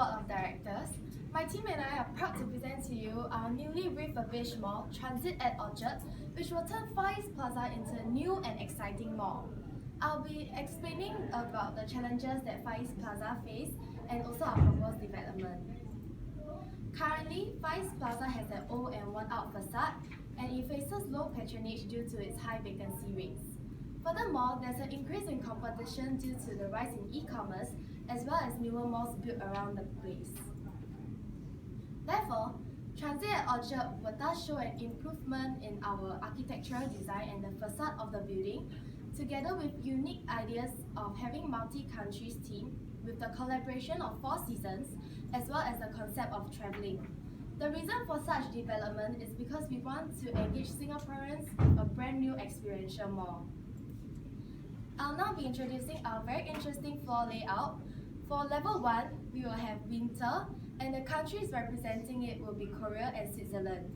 Board of Directors. My team and I are proud to present to you our newly refurbished mall, Transit at Orchard, which will turn Far East Plaza into a new and exciting mall. I'll be explaining about the challenges that Far East Plaza face and also our proposed development. Currently, Far East Plaza has an old and worn-out facade, and it faces low patronage due to its high vacancy rates. Furthermore, there's an increase in competition due to the rise in e-commerce as well as newer malls built around the place. Therefore, Transit at Orchard will thus show an improvement in our architectural design and the facade of the building, together with unique ideas of having multi-countries theme with the collaboration of 4 seasons as well as the concept of travelling. The reason for such development is because we want to engage Singaporeans with a brand new experiential mall. I'll now be introducing our very interesting floor layout. For level 1, we will have winter, and the countries representing it will be Korea and Switzerland.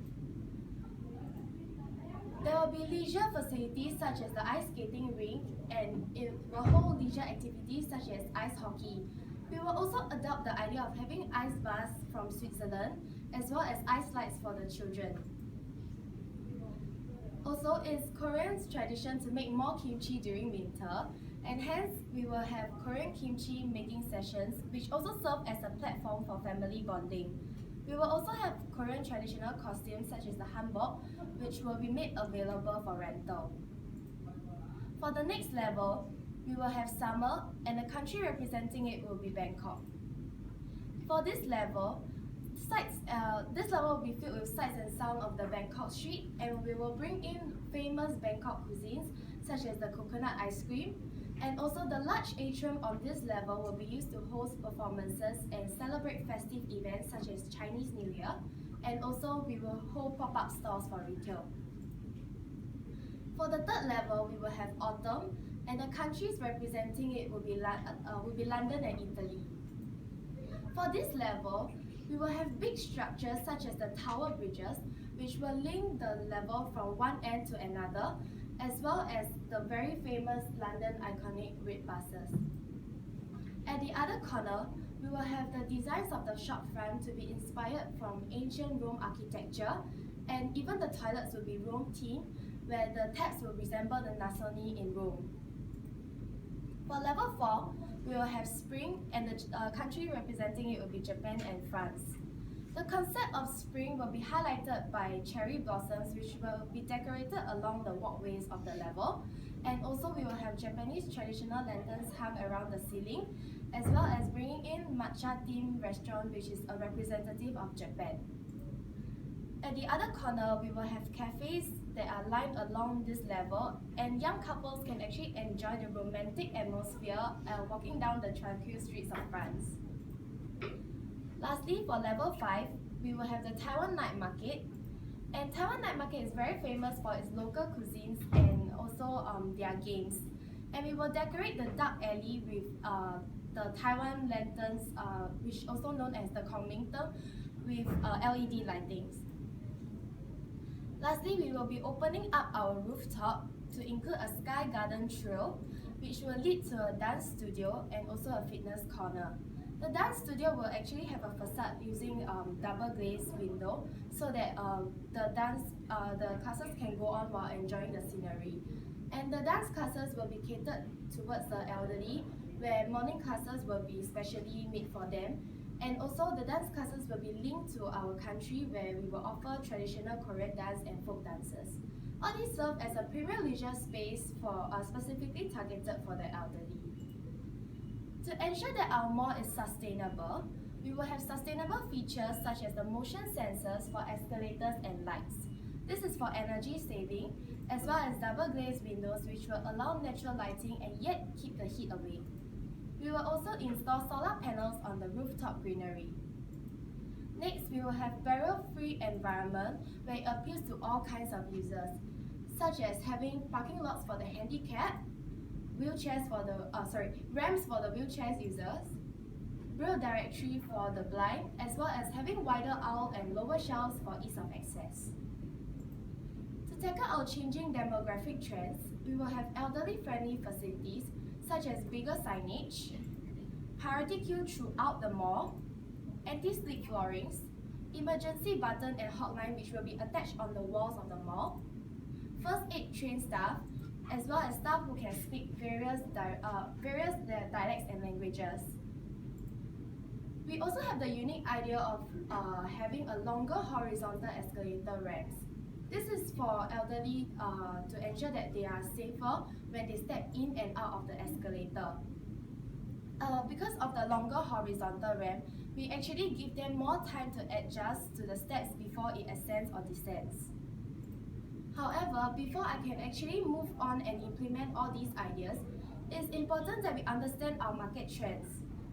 There will be leisure facilities such as the ice skating rink, and it will hold leisure activities such as ice hockey. We will also adopt the idea of having ice bars from Switzerland, as well as ice slides for the children. Also, it's Koreans' tradition to make more kimchi during winter, and hence we will have Korean kimchi making sessions, which also serve as a platform for family bonding. We will also have Korean traditional costumes such as the hanbok, which will be made available for rental. For the next level, we will have summer, and the country representing it will be Bangkok. For this level will be filled with sights and sound of the Bangkok street, and we will bring in famous Bangkok cuisines such as the coconut ice cream, and also the large atrium on this level will be used to host performances and celebrate festive events such as Chinese New Year, and also we will hold pop-up stores for retail. For the third level, we will have autumn, and the countries representing it will be London and Italy. For this level, we will have big structures such as the tower bridges, which will link the level from one end to another, as well as the very famous London iconic red buses. At the other corner, we will have the designs of the shopfront to be inspired from ancient Rome architecture, and even the toilets will be Rome themed, where the taps will resemble the Nasoni in Rome. For level 4, we will have spring, and the country representing it will be Japan and France. The concept of spring will be highlighted by cherry blossoms, which will be decorated along the walkways of the level, and also we will have Japanese traditional lanterns hung around the ceiling, as well as bringing in matcha themed restaurant, which is a representative of Japan. At the other corner, we will have cafes that are lined along this level, and young couples can actually enjoy the romantic atmosphere walking down the tranquil streets of France. Lastly, for level 5, we will have the Taiwan Night Market, and Taiwan Night Market is very famous for its local cuisines and also their games. And we will decorate the dark alley with the Taiwan lanterns, which also known as the Kongmingteng, with LED lightings. Lastly, we will be opening up our rooftop to include a sky garden trail, which will lead to a dance studio and also a fitness corner. The dance studio will actually have a facade using double glazed window, so that the classes can go on while enjoying the scenery. And the dance classes will be catered towards the elderly, where morning classes will be specially made for them. And also the dance classes will be linked to our country, where we will offer traditional Korean dance and folk dances. All these serve as a premier leisure space for specifically targeted for the elderly. To ensure that our mall is sustainable, we will have sustainable features such as the motion sensors for escalators and lights. This is for energy saving, as well as double glazed windows, which will allow natural lighting and yet keep the heat away. We will also install solar panels on the rooftop greenery. Next, we will have barrier-free environment where it appeals to all kinds of users, such as having parking lots for the handicapped, ramps for the wheelchairs users, braille directory for the blind, as well as having wider aisle and lower shelves for ease of access. To tackle our changing demographic trends, we will have elderly-friendly facilities such as bigger signage, priority queue throughout the mall, anti-slip floorings, emergency button and hotline which will be attached on the walls of the mall, first aid trained staff, as well as staff who can speak various dialects and languages. We also have the unique idea of having a longer horizontal escalator ramps. This is for elderly to ensure that they are safer when they step in and out of the escalator. Because of the longer horizontal ramp, we actually give them more time to adjust to the steps before it ascends or descends. However, before I can actually move on and implement all these ideas, it's important that we understand our market trends.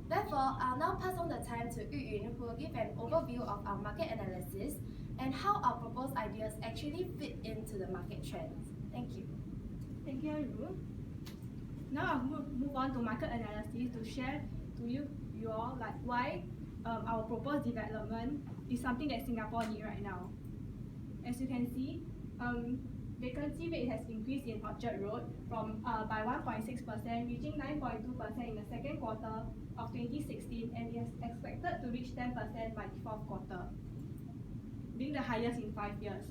Therefore, I'll now pass on the time to Yu Yun, who will give an overview of our market analysis and how our proposed ideas actually fit into the market trends. Thank you. Thank you, Ru. Now I'll move on to market analysis to share to you all like why our proposed development is something that Singapore needs right now. As you can see, vacancy rate has increased in Orchard Road from by 1.6%, reaching 9.2% in the second quarter of 2016, and is expected to reach 10% by the fourth quarter, being the highest in 5 years.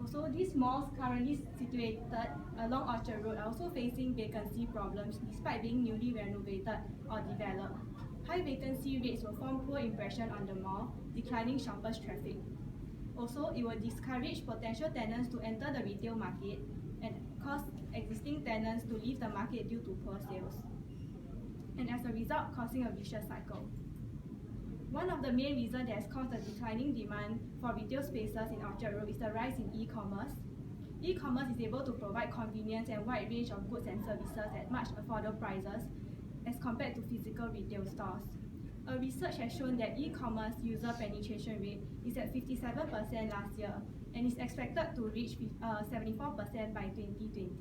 Also, these malls currently situated along Orchard Road are also facing vacancy problems despite being newly renovated or developed. High vacancy rates will form poor impression on the mall, declining shoppers' traffic. Also, it will discourage potential tenants to enter the retail market and cause existing tenants to leave the market due to poor sales, and as a result, causing a vicious cycle. One of the main reasons that has caused the declining demand for retail spaces in Orchard Road is the rise in e-commerce. E-commerce is able to provide convenience and wide range of goods and services at much affordable prices as compared to physical retail stores. A research has shown that e-commerce user penetration rate is at 57% last year and is expected to reach 74% by 2020.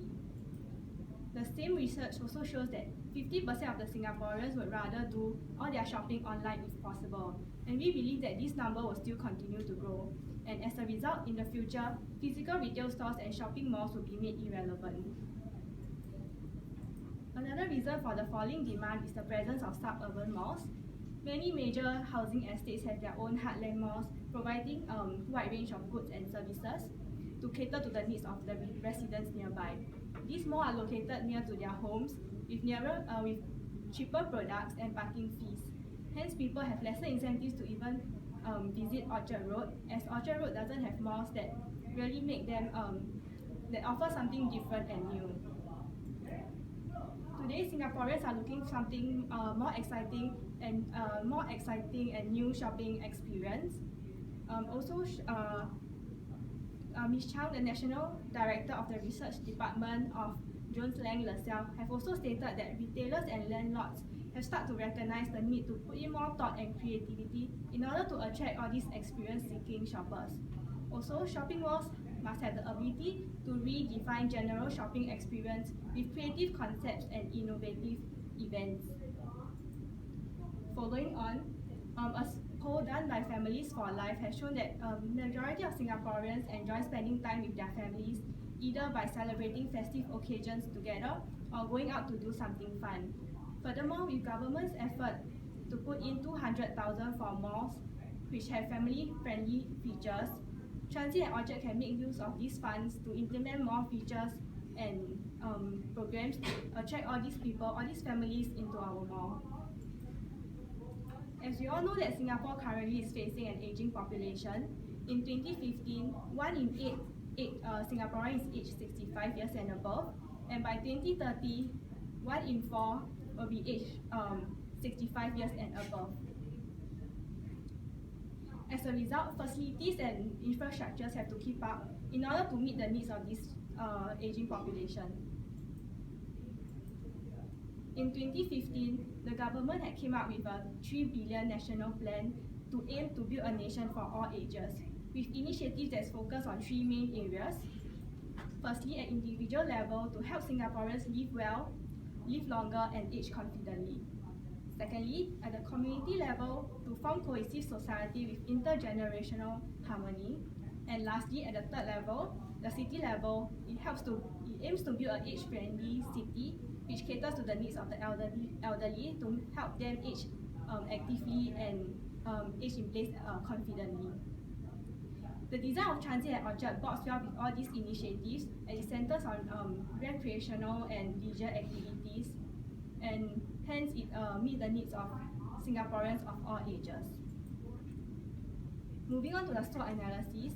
The same research also shows that 50% of the Singaporeans would rather do all their shopping online if possible, and we believe that this number will still continue to grow. And as a result, in the future, physical retail stores and shopping malls will be made irrelevant. Another reason for the falling demand is the presence of suburban malls. Many major housing estates have their own heartland malls, providing a wide range of goods and services to cater to the needs of the residents nearby. These malls are located near to their homes, with cheaper products and parking fees. Hence, people have lesser incentives to even visit Orchard Road, as Orchard Road doesn't have malls that really make them that offer something different and new. Today, Singaporeans are looking for something more exciting and new shopping experience. Ms. Chow, the National Director of the Research Department of Jones Lang LaSalle, have also stated that retailers and landlords have started to recognize the need to put in more thought and creativity in order to attract all these experience-seeking shoppers. Also, shopping malls must have the ability to redefine general shopping experience with creative concepts and innovative events. Following on, a poll done by Families for Life has shown that majority of Singaporeans enjoy spending time with their families, either by celebrating festive occasions together or going out to do something fun. Furthermore, with government's effort to put in 200,000 for malls which have family-friendly features, Transit and Orchard can make use of these funds to implement more features and programs to attract all these people, all these families into our mall. As we all know that Singapore currently is facing an aging population, in 2015, 1 in 8 Singaporeans is aged 65 years and above, and by 2030, 1 in 4 will be aged 65 years and above. As a result, facilities and infrastructures have to keep up in order to meet the needs of this aging population. In 2015, the government had came up with a 3 billion national plan to aim to build a nation for all ages, with initiatives that focus on 3 main areas. Firstly, at individual level, to help Singaporeans live well, live longer, and age confidently. Secondly, at the community level, to form cohesive society with intergenerational harmony. And lastly, at the third level, the city level, it aims to build an age-friendly city which caters to the needs of the elderly to help them age actively and age in place confidently. The design of Transit at Orchard bodes well with all these initiatives, and it centers on recreational and leisure activities, and hence it meets the needs of Singaporeans of all ages. Moving on to the SWOT analysis,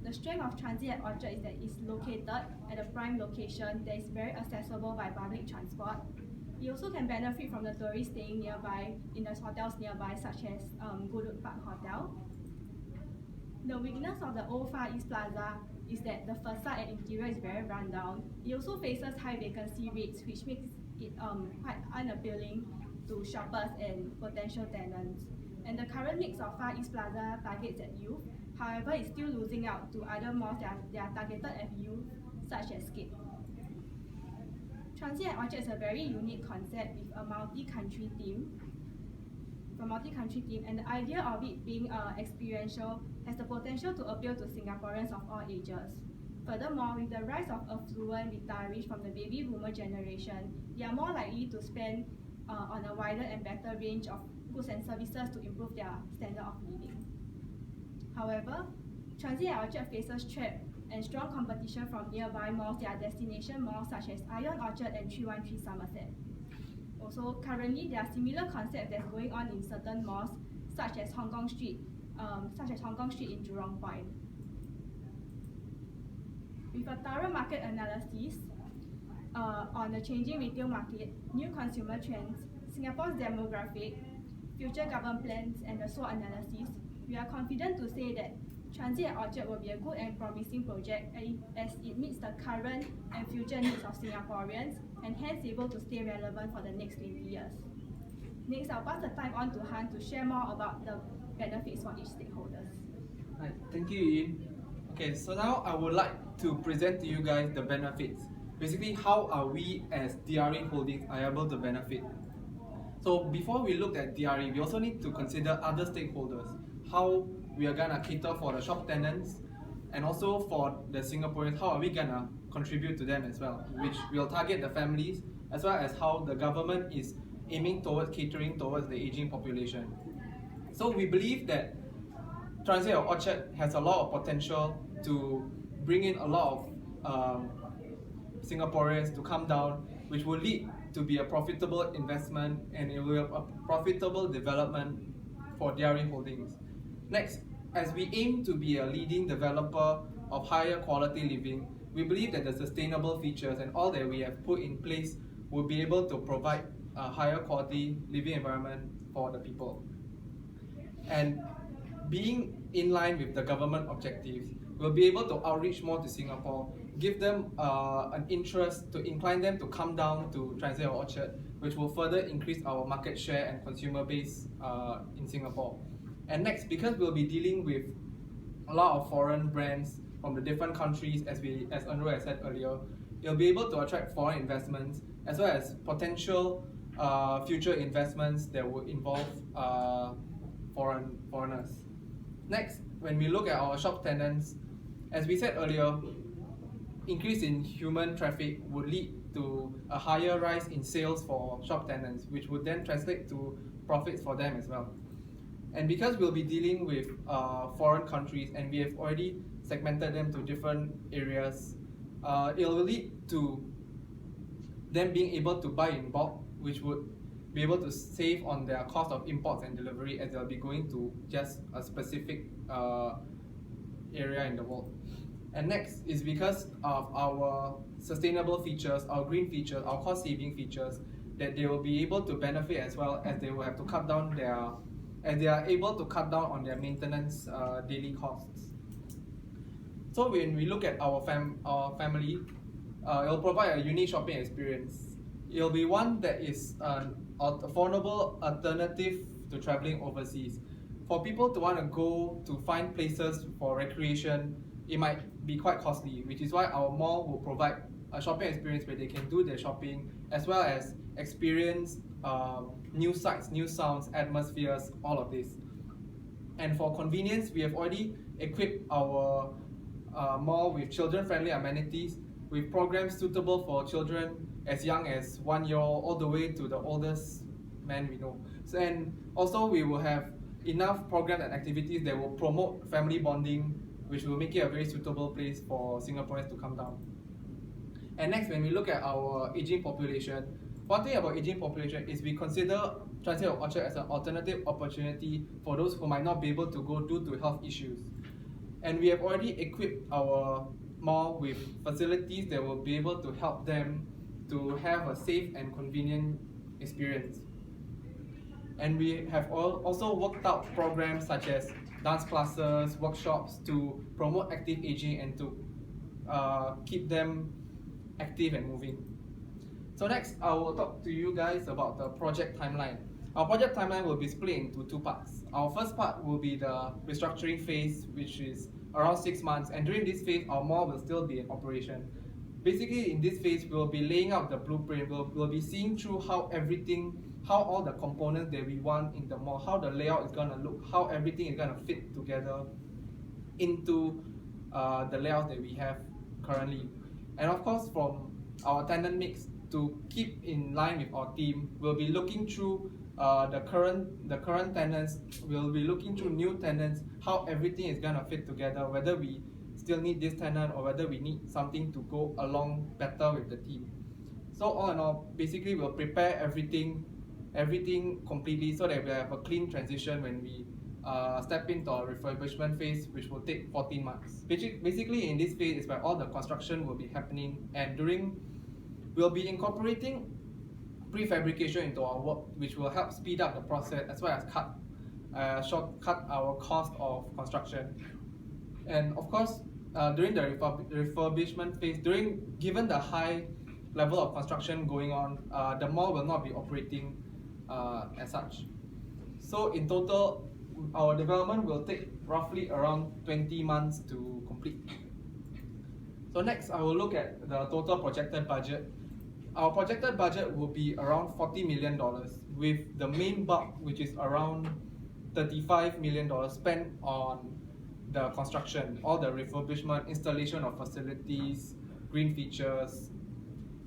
the strength of Transit at Orchard is that it's located at a prime location that is very accessible by public transport. You also can benefit from the tourists staying nearby in the hotels nearby, such as Goodwood Park Hotel. The weakness of the old Far East Plaza is that the facade and interior is very rundown. It also faces high vacancy rates, which makes it quite unappealing to shoppers and potential tenants. And the current mix of Far East Plaza targets at youth, however, it's still losing out to other malls that are targeted at youth, such as Scape. Transit at Orchard is a very unique concept with a multi-country theme, and the idea of it being experiential has the potential to appeal to Singaporeans of all ages. Furthermore, with the rise of affluent retirees from the baby boomer generation, they are more likely to spend on a wider and better range of goods and services to improve their standard of living. However, Transit at Orchard faces threat and strong competition from nearby malls that are destination malls such as Ion Orchard and 313 Somerset. Also, currently there are similar concepts that's going on in certain malls, such as Hong Kong Street in Jurong Point. With a thorough market analysis on the changing retail market, new consumer trends, Singapore's demographic, future government plans, and the SWOT analysis, we are confident to say that Transit at Orchard will be a good and promising project as it meets the current and future needs of Singaporeans and hence able to stay relevant for the next 20 years. Next, I'll pass the time on to Han to share more about the benefits for each stakeholders. Right, thank you, Ian. Okay, so now I would like to present to you guys the benefits. Basically, how are we as DRE Holdings are able to benefit? So before we look at DRE, we also need to consider other stakeholders, how we are gonna cater for the shop tenants, and also for the Singaporeans, how are we gonna contribute to them as well, which will target the families, as well as how the government is aiming towards catering towards the aging population. So we believe that Transit at Orchard has a lot of potential to bring in a lot of Singaporeans to come down, which will lead to be a profitable investment, and it will be a profitable development for DRE Holdings. Next, as we aim to be a leading developer of higher quality living, we believe that the sustainable features and all that we have put in place will be able to provide a higher quality living environment for the people. And being in line with the government objectives, we'll be able to outreach more to Singapore, give them an interest to incline them to come down to Transit at Orchard, which will further increase our market share and consumer base in Singapore. And next, because we'll be dealing with a lot of foreign brands from the different countries, as Enro has said earlier, it'll be able to attract foreign investments as well as potential future investments that would involve foreigners. Next, when we look at our shop tenants, as we said earlier, increase in human traffic would lead to a higher rise in sales for shop tenants, which would then translate to profits for them as well. And because we'll be dealing with foreign countries and we have already segmented them to different areas, it will lead to them being able to buy in bulk, which would be able to save on their cost of imports and delivery, as they'll be going to just a specific area in the world. And next is because of our sustainable features, our green features, our cost saving features, that they will be able to benefit as well, as they will have to cut down they are able to cut down on their maintenance daily costs. So when we look at our family, it will provide a unique shopping experience. It will be one that is an affordable alternative to traveling overseas. For people to want to go to find places for recreation, it might be quite costly, which is why our mall will provide a shopping experience where they can do their shopping as well as experience new sights, new sounds, atmospheres, all of this. And for convenience, we have already equipped our mall with children-friendly amenities, with programs suitable for children as young as 1 year old all the way to the oldest man we know. So, and also we will have enough programs and activities that will promote family bonding, which will make it a very suitable place for Singaporeans to come down. And next, when we look at our aging population, one thing about aging population is we consider Transit of Orchard as an alternative opportunity for those who might not be able to go due to health issues. And we have already equipped our mall with facilities that will be able to help them to have a safe and convenient experience. And we have also worked out programs such as dance classes, workshops to promote active aging and to keep them active and moving. So next, I will talk to you guys about the project timeline. Our project timeline will be split into two parts. Our first part will be the restructuring phase, which is around 6 months, and during this phase, our mall will still be in operation. Basically, in this phase, we'll be laying out the blueprint, we'll be seeing through how all the components that we want in the mall, how the layout is gonna look, how everything is gonna fit together into the layout that we have currently. And of course, from our tenant mix, to keep in line with our team, we'll be looking through the current tenants, we'll be looking through new tenants, how everything is gonna fit together, whether we still need this tenant or whether we need something to go along better with the team. So all in all, basically we'll prepare everything completely so that we have a clean transition when we step into our refurbishment phase, which will take 14 months. Basically in this phase is where all the construction will be happening, and we'll be incorporating prefabrication into our work, which will help speed up the process as well as shortcut our cost of construction. And of course, during the refurbishment phase, given the high level of construction going on, the mall will not be operating as such. So in total, our development will take roughly around 20 months to complete. So next, I will look at the total projected budget. Our projected budget will be around $40 million, with the main bulk, which is around $35 million, spent on the construction, all the refurbishment, installation of facilities, green features,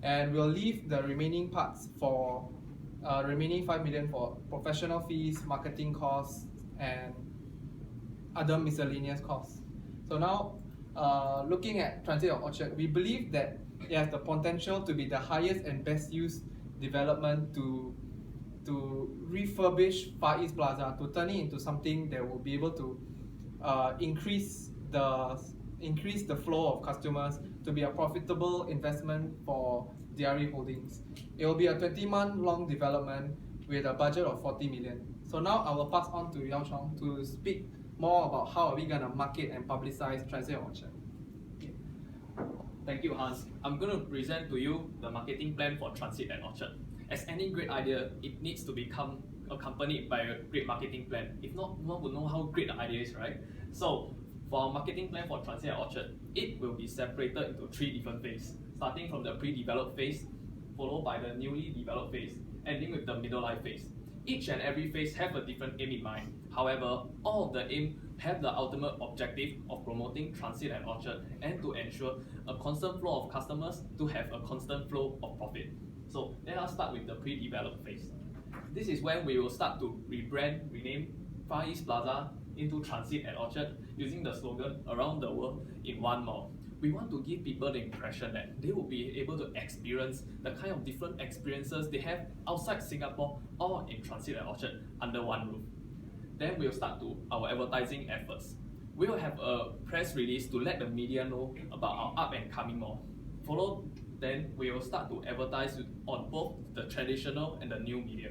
and we'll leave the remaining parts for remaining $5 million for professional fees, marketing costs, and other miscellaneous costs. So now, looking at Transit of Orchard, we believe that it has the potential to be the highest and best used development to refurbish Far East Plaza, to turn it into something that will be able to increase the flow of customers, to be a profitable investment for DRE Holdings. It will be a 20-month long development with a budget of 40 million. So now I will pass on to Yao Chong to speak more about how are we gonna market and publicize Transit of Orchard. Thank you, Hans. I'm going to present to you the marketing plan for Transit at Orchard. As any great idea, it needs to become accompanied by a great marketing plan. If not, no one will know how great the idea is, right? So, for our marketing plan for Transit at Orchard, it will be separated into 3 different phases, starting from the pre-developed phase, followed by the newly developed phase, ending with the middle life phase. Each and every phase have a different aim in mind. However, all of the aim have the ultimate objective of promoting Transit at Orchard and to ensure a constant flow of customers to have a constant flow of profit. So let us start with the pre-developed phase. This is when we will start to rename Far East Plaza into Transit at Orchard using the slogan "Around the World in One Mall." We want to give people the impression that they will be able to experience the kind of different experiences they have outside Singapore or in Transit at Orchard under one roof. Then we'll start to our advertising efforts. We'll have a press release to let the media know about our up and coming mall. Then we will start to advertise on both the traditional and the new media.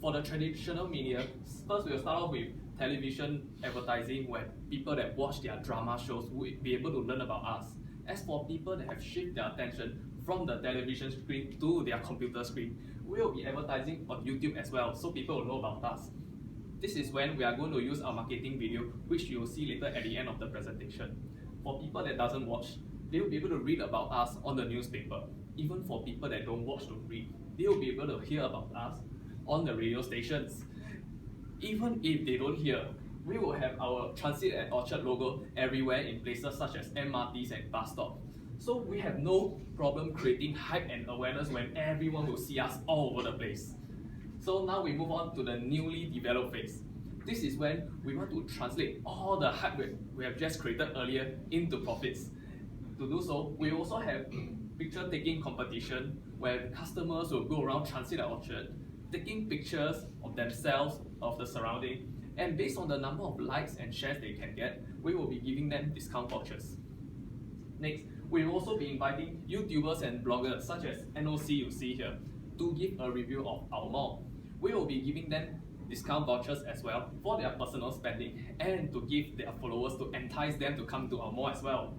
For the traditional media, first we will start off with television advertising, where people that watch their drama shows will be able to learn about us. As for people that have shifted their attention from the television screen to their computer screen, we will be advertising on YouTube as well, so people will know about us. This is when we are going to use our marketing video, which you will see later at the end of the presentation. For people that doesn't watch, they will be able to read about us on the newspaper. Even for people that don't watch to read, they will be able to hear about us on the radio stations. Even if they don't hear, we will have our Transit at Orchard logo everywhere in places such as MRTs and bus stops. So we have no problem creating hype and awareness when everyone will see us all over the place. So now we move on to the newly developed phase. This is when we want to translate all the hardware we have just created earlier into profits. To do so, we also have picture taking competition where customers will go around Transit at Orchard taking pictures of themselves, of the surrounding, and based on the number of likes and shares they can get, we will be giving them discount vouchers. Next, we will also be inviting YouTubers and bloggers such as NOC you see here to give a review of our mall. We will be giving them discount vouchers as well for their personal spending and to give their followers to entice them to come to our mall as well.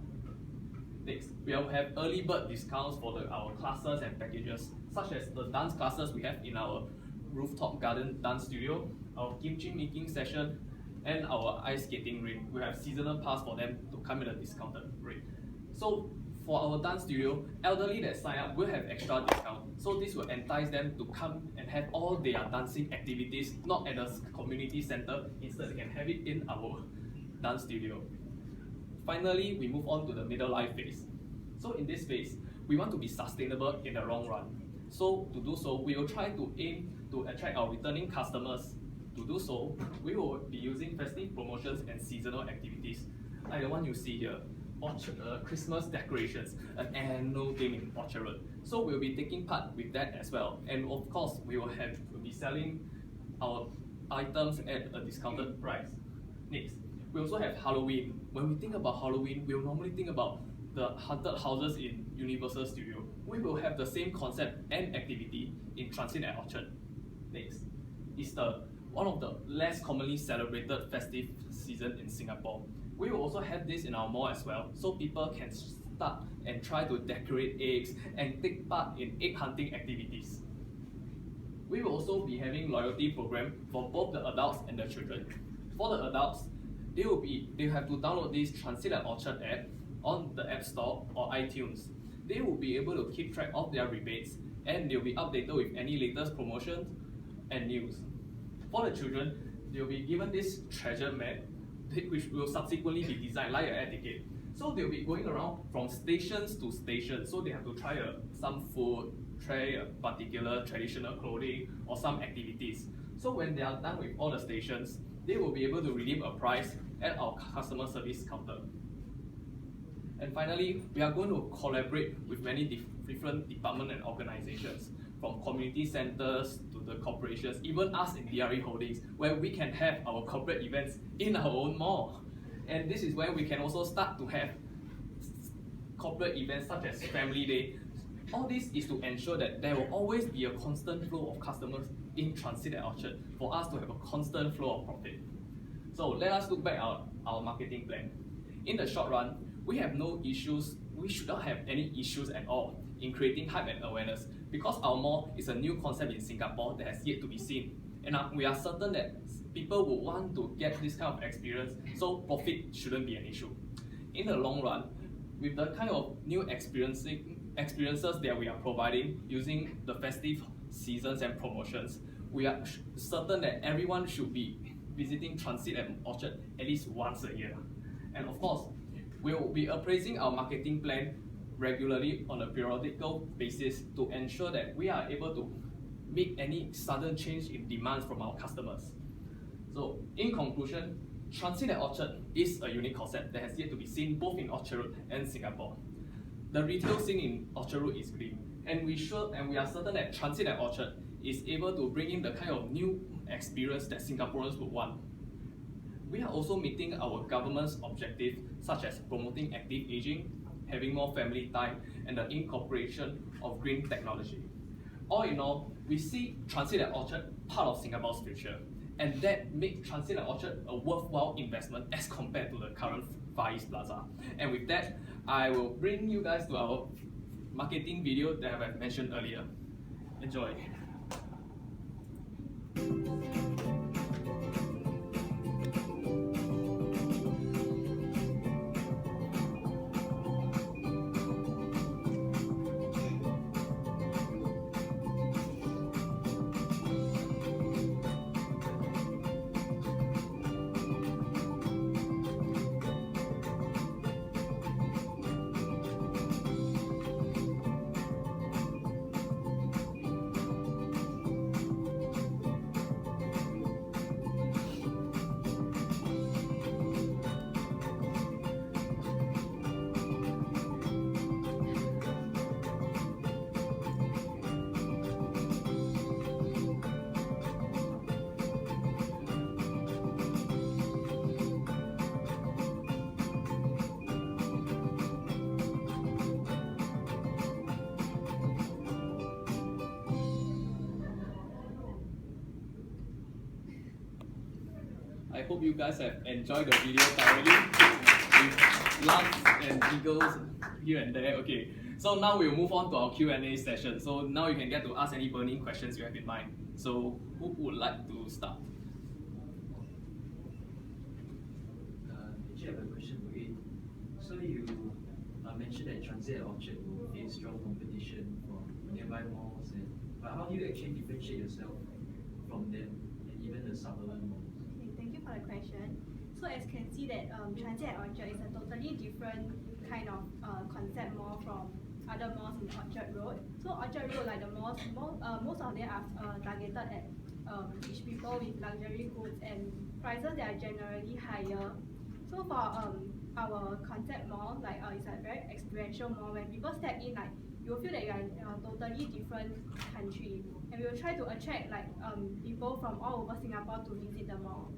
Next, we will have early bird discounts for our classes and packages, such as the dance classes we have in our rooftop garden dance studio, our kimchi making session, and our ice skating rink. We have seasonal pass for them to come at a discounted rate. So for our dance studio, elderly that sign up will have extra discount. So this will entice them to come and have all their dancing activities not at the community center. Instead, they can have it in our dance studio. Finally, we move on to the middle life phase. So in this phase, we want to be sustainable in the long run. So to do so, we will try to aim to attract our returning customers. To do so, we will be using festive promotions and seasonal activities, like the one you see here, Orchard, Christmas decorations, an annual thing in Orchard Road. So we'll be taking part with that as well. And of course, we'll be selling our items at a discounted price. Next, we also have Halloween. When we think about Halloween, we'll normally think about the haunted houses in Universal Studio. We will have the same concept and activity in Transit at Orchard. Next, Easter, one of the less commonly celebrated festive season in Singapore. We will also have this in our mall as well, so people can start and try to decorate eggs and take part in egg hunting activities. We will also be having loyalty program for both the adults and the children. For the adults, they have to download this Transit at Orchard app on the App Store or iTunes. They will be able to keep track of their rebates and they'll be updated with any latest promotions and news. For the children, they'll be given this treasure map which will subsequently be designed like an air ticket. So they'll be going around from stations to stations. So they have to try some food, try a particular traditional clothing or some activities. So when they are done with all the stations, they will be able to redeem a prize at our customer service counter. And finally, we are going to collaborate with many different departments and organizations, from community centers to the corporations, even us in DRE Holdings, where we can have our corporate events in our own mall. And this is where we can also start to have corporate events such as Family Day. All this is to ensure that there will always be a constant flow of customers in Transit at Orchard for us to have a constant flow of profit. So let us look back at our marketing plan. In the short run, we have no issues, we should not have any issues at all in creating hype and awareness, because our mall is a new concept in Singapore that has yet to be seen. And we are certain that people will want to get this kind of experience, so profit shouldn't be an issue. In the long run, with the kind of new experiences that we are providing using the festive seasons and promotions, we are certain that everyone should be visiting Transit at Orchard at least once a year. And of course, we will be appraising our marketing plan regularly on a periodical basis to ensure that we are able to meet any sudden change in demands from our customers. So in conclusion, Transit at Orchard is a unique concept that has yet to be seen both in Orchard Road and Singapore. The retail scene in Orchard Road is green, and we are certain that Transit at Orchard is able to bring in the kind of new experience that Singaporeans would want. We are also meeting our government's objectives, such as promoting active aging, having more family time, and the incorporation of green technology. All in all, we see Transit at Orchard part of Singapore's future, and that makes Transit at Orchard a worthwhile investment as compared to the current Far East Plaza. And with that, I will bring you guys to our marketing video that I have mentioned earlier. Enjoy. I hope you guys have enjoyed the video thoroughly with laughs and giggles here and there. Okay, so now we'll move on to our Q&A session. So now you can get to ask any burning questions you have in mind. So who would like to start? Actually, I have a question for you. So you mentioned that Transit at Orchard will face strong competition from nearby malls, but how do you actually differentiate yourself from them and even the suburban malls? Okay, thank you for the question. So as you can see that Transit at Orchard is a totally different kind of concept mall from other malls in Orchard Road. So Orchard Road, like the malls, most of them are targeted at rich people with luxury goods and prices that are generally higher. So for our concept mall, like it's a very experiential mall. When people step in, like you will feel that you are in a totally different country, and we will try to attract like people from all over Singapore to visit the mall.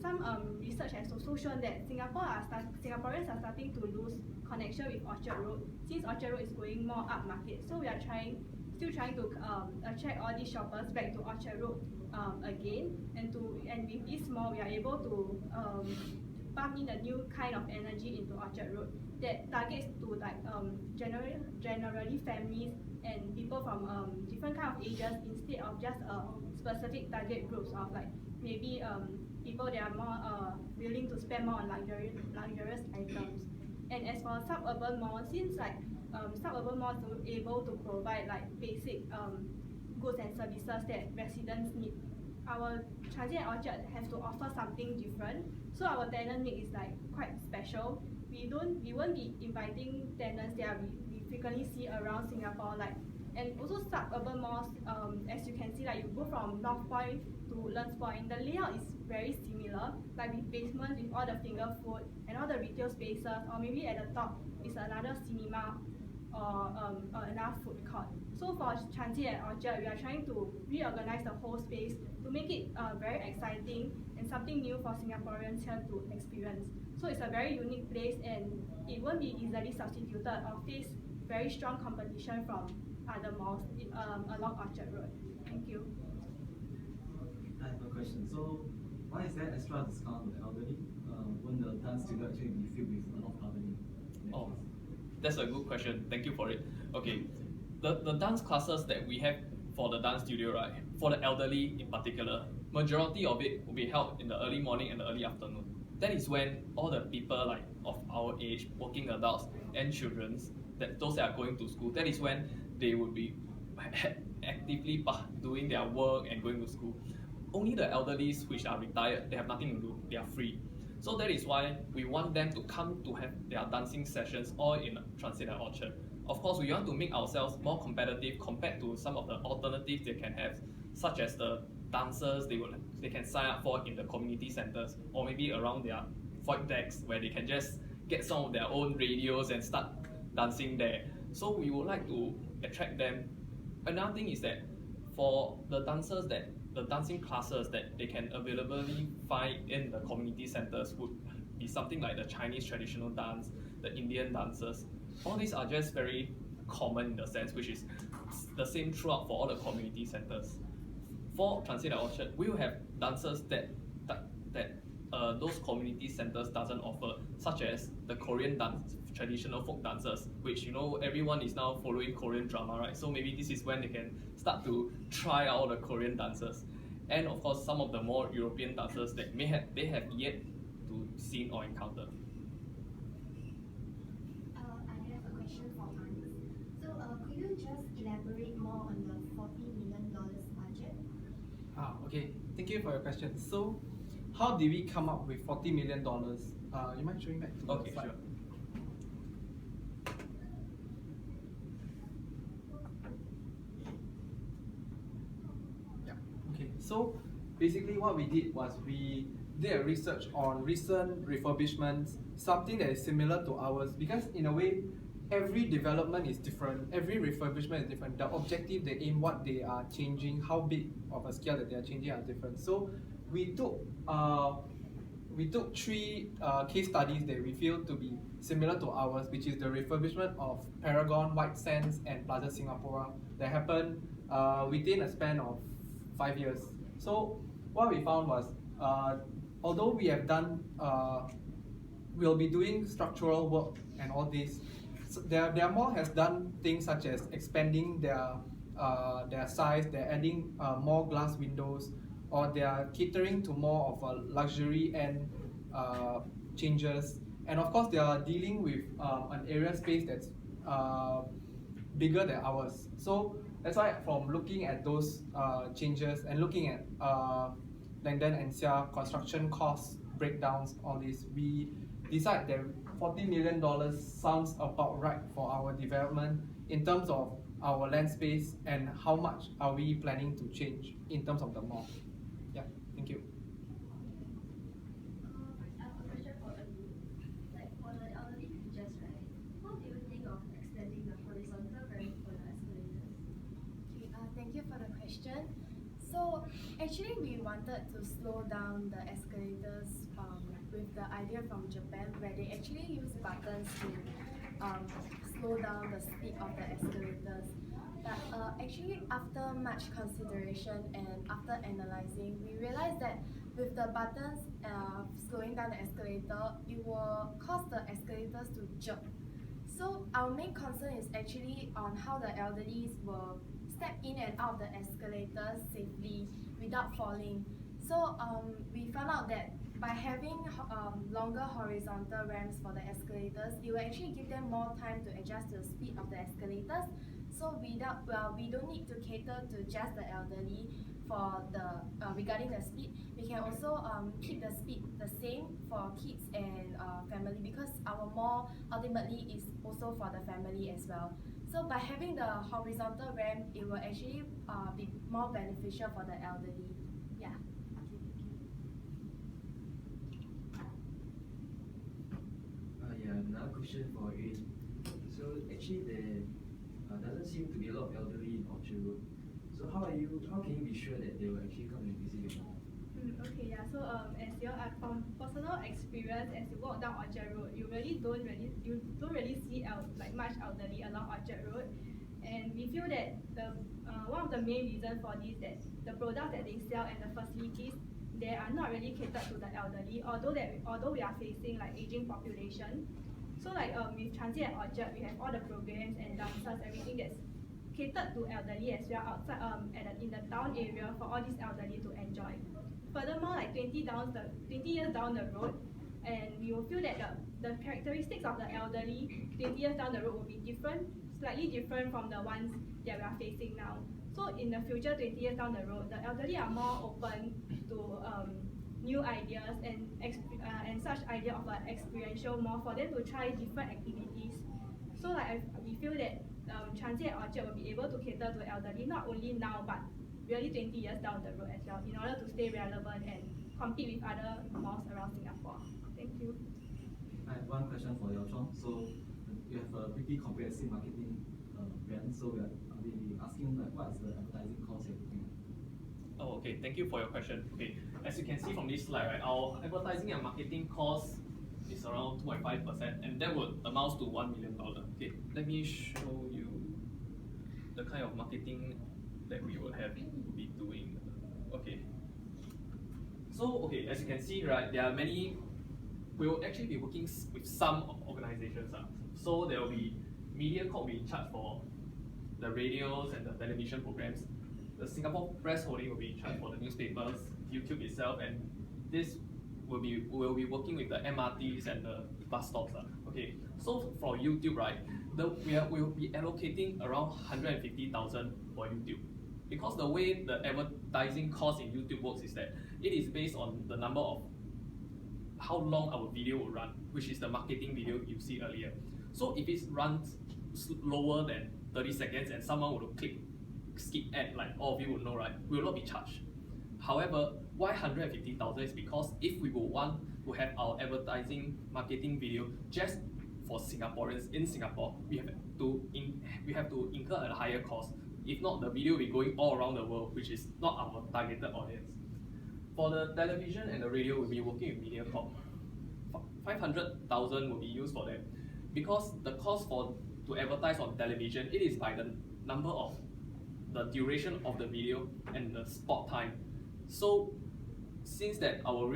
Some research has also shown that Singaporeans are starting to lose connection with Orchard Road since Orchard Road is going more upmarket. So we are still trying to attract all these shoppers back to Orchard Road again, and with this mall we are able to pump in a new kind of energy into Orchard Road that targets to like generally families and people from different kind of ages instead of just specific target groups of like maybe people that are more willing to spend more on luxurious items. And as for suburban malls, since like suburban malls are able to provide like basic goods and services that residents need, our Transit at Orchard have to offer something different. So our tenant mix is like quite special. We won't be inviting tenants that we frequently see around Singapore, like, and also suburban malls. As you can see, like you go from North Point to Woodlands Point, the layout is very similar, like with basements with all the finger food and all the retail spaces, or maybe at the top is another cinema or another food court. So for Transit at Orchard, we are trying to reorganize the whole space to make it very exciting and something new for Singaporeans here to experience. So it's a very unique place and it won't be easily substituted or face very strong competition from other malls along Orchard Road. Thank you. I have a question. So, why is there extra discount to the elderly? Won't the dance studio actually be filled with a lot of elderly? Oh, that's a good question. Thank you for it. Okay, the dance classes that we have for the dance studio, right, for the elderly in particular, majority of it will be held in the early morning and the early afternoon. That is when all the people like of our age, working adults and children, those that are going to school, that is when they would be actively doing their work and going to school. Only the elderly which are retired, they have nothing to do, they are free. So that is why we want them to come to have their dancing sessions all in Transit at Orchard. Of course, we want to make ourselves more competitive compared to some of the alternatives they can have, such as the dancers they can sign up for in the community centers or maybe around their void decks where they can just get some of their own radios and start dancing there. So we would like to attract them. Another thing is that for the dancing classes that they can availably find in the community centers would be something like the Chinese traditional dance, the Indian dances. All these are just very common in the sense, which is the same throughout for all the community centers. For Transit at Orchard, we will have dances that those community centers doesn't offer, such as the Korean dance, traditional folk dances, which you know everyone is now following Korean drama, right? So maybe this is when they can start to try out the Korean dances, and of course some of the more European dances that they have yet to see or encounter. I have a question for Hans. So could you just elaborate more on the $40 million budget? Okay, thank you for your question. So, how did we come up with $40 million? You mind showing back to Okay, the slide? sure. Yeah. Okay. So basically, what we did was we did a research on recent refurbishments, something that is similar to ours, because in a way, every development is different, every refurbishment is different. The objective they aim, what they are changing, how big of a scale that they are changing are different. So we took three case studies that we feel to be similar to ours, which is the refurbishment of Paragon, White Sands, and Plaza Singapura that happened within a span of 5 years. So what we found was although we have done, we'll be doing structural work and all this. So their mall has done things such as expanding their size, they're adding more glass windows, or they are catering to more of a luxury and changes. And of course, they are dealing with an area space that's bigger than ours. So that's why from looking at those changes and looking at Langdon and Sia construction costs, breakdowns, all this, we decide that $40 million sounds about right for our development in terms of our land space and how much are we planning to change in terms of the mall. Yeah, thank you. I have a question for you. Like for the elderly features, right? How do you think of extending the horizontal ramp for the escalators? Okay, thank you for the question. So actually we wanted to slow down the escalators with the idea from Japan where they actually use buttons to slow down the speed of the escalators. But actually after much consideration and after analyzing, we realized that with the buttons slowing down the escalator, it will cause the escalators to jerk. So our main concern is actually on how the elderly will step in and out of the escalators safely without falling. So we found out that by having longer horizontal ramps for the escalators, it will actually give them more time to adjust to the speed of the escalators. So we don't need to cater to just the elderly for the regarding the speed. We can also keep the speed the same for kids and family because our mall ultimately is also for the family as well. So by having the horizontal ramp, it will actually be more beneficial for the elderly. Yeah. Yeah, another question for Yun. So actually there doesn't seem to be a lot of elderly in Orchard Road. So how can you be sure that they will actually come and visit your mall? Okay, yeah. So as from personal experience, as you walk down Orchard Road, you don't really see like much elderly along Orchard Road, and we feel that the one of the main reasons for this that the products that they sell and the facilities they are not really catered to the elderly. Although we are facing like aging population, so like with Transit at Orchard, we have all the programs and dances, everything that's catered to elderly as well outside in the town area for all these elderly to enjoy. Furthermore, like 20 years down the road, and we will feel that the characteristics of the elderly 20 years down the road will be slightly different from the ones that we are facing now. So in the future, 20 years down the road, the elderly are more open to new ideas and such idea of an experiential mall for them to try different activities. So like we feel that Transit at Orchard will be able to cater to elderly not only now but really 20 years down the road as well in order to stay relevant and compete with other malls around Singapore. Thank you. I have one question for Yao Chong. So you have a pretty comprehensive marketing brand. So we'll be asking like what is the advertising cost you're looking at? Oh, okay. Thank you for your question. Okay, as you can see from this slide, right, our advertising and marketing cost is around 2.5%, and that would amount to $1 million. Okay, let me show you the kind of marketing that we will be doing. Okay. So, okay, as you can see, right, there are many. We will actually be working with some organizations. So there will be MediaCorp will be in charge for the radios and the television programs. The Singapore Press Holding will be in charge for the newspapers, YouTube itself, and this will be working with the MRTs and the bus stops. Okay, so for YouTube, right, we will be allocating around 150,000 for YouTube, because the way the advertising cost in YouTube works is that it is based on the number of how long our video will run, which is the marketing video you see earlier. So if it runs lower than 30 seconds and someone would click skip ad, like all of you would know, right, we will not be charged. However, why 150,000 is because if we will want to have our advertising marketing video just for Singaporeans in Singapore, we have to incur a higher cost. If not, the video will be going all around the world, which is not our targeted audience. For the television and the radio, we'll be working with MediaCorp. 500,000 will be used for them, because the cost to advertise on television, it is by the number of the duration of the video and the spot time. So since that our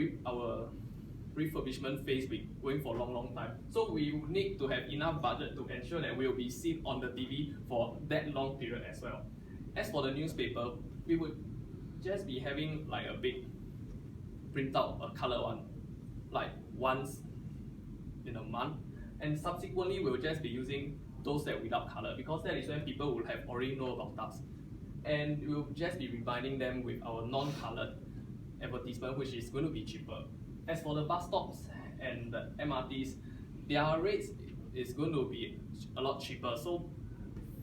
refurbishment phase be going for a long time, so we need to have enough budget to ensure that we will be seen on the TV for that long period as well. As for the newspaper, we would just be having like a big printout, a color one, like once in a month, and subsequently we'll just be using those that without color, because that is when people will have already know about us, and we'll just be reminding them with our non-colored advertisement, which is going to be cheaper. As for the bus stops and the MRTs, their rates is going to be a lot cheaper, so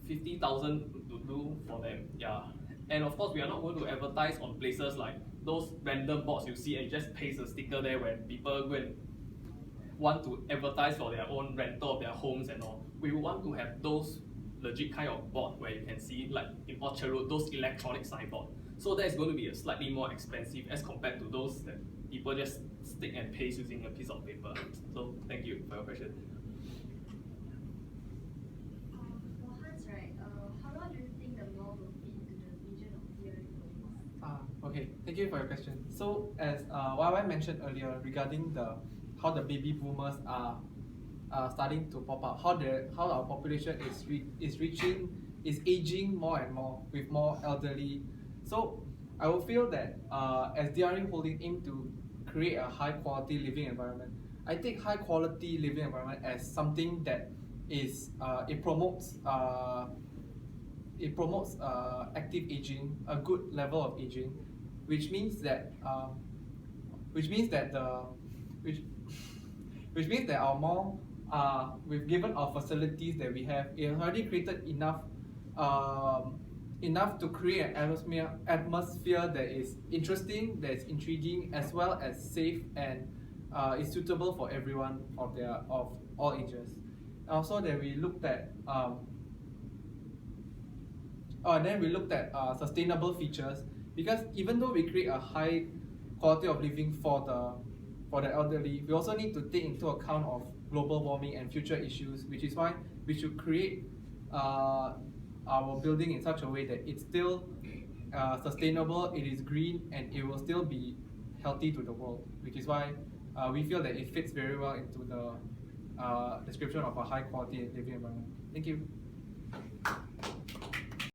50,000 to do for them, yeah. And of course, we are not going to advertise on places like those random boards you see and just paste a sticker there when people go and want to advertise for their own rental of their homes and all. We want to have those legit kind of board where you can see, like in Orchard Road, those electronic signboard. So that is going to be a slightly more expensive as compared to those that people just stick and paste using a piece of paper. So thank you for your question. For Hans, right, how long do you think the mall will fit into the vision of DRE Holdings? Okay, thank you for your question. So as YY mentioned earlier regarding how the baby boomers are starting to pop up, how our population is aging more and more with more elderly. So I will feel that as DRE Holding aim to create a high quality living environment, I take high quality living environment as something that is it promotes active aging, a good level of aging, which means that our mall, we've given our facilities that we have, it already created enough to create an atmosphere that is interesting, that is intriguing, as well as safe and is suitable for everyone of all ages. Also, that we looked at sustainable features, because even though we create a high quality of living for the elderly, we also need to take into account of global warming and future issues, which is why we should create our building in such a way that it's still sustainable, it is green, and it will still be healthy to the world, which is why we feel that it fits very well into the description of a high quality living environment. Thank you.